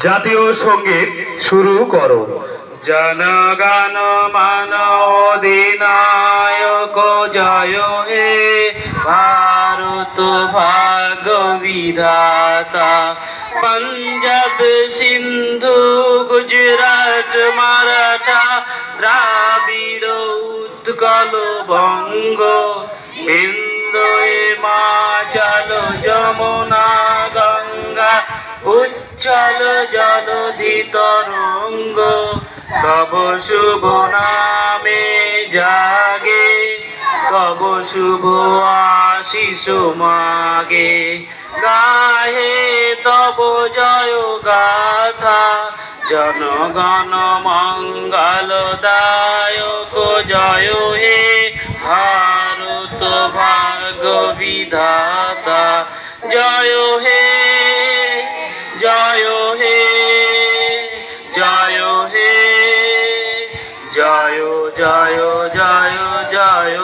জাতীয় সঙ্গীত শুরু করো। জনগণ মন অধিনায়ক জয় হে ভারত ভাগ্য বিধাতা। পঞ্জাব সিন্ধু গুজরাট মারাঠা দ্রাবিড় উৎকল বঙ্গ বিন্দু হিমাচল যমুনা গঙ্গা উচ্ছল জলধি তরঙ্গ। তব শুভ নামে জাগে তব শুভ আশিস মাগে। গাহে তব জয় গাথা জনগণ মঙ্গল দায়ক জয় হে ভারত ভাগ্য বিধাতা। জয় হে জয় হে জয় হে জয় জয় জয় জয়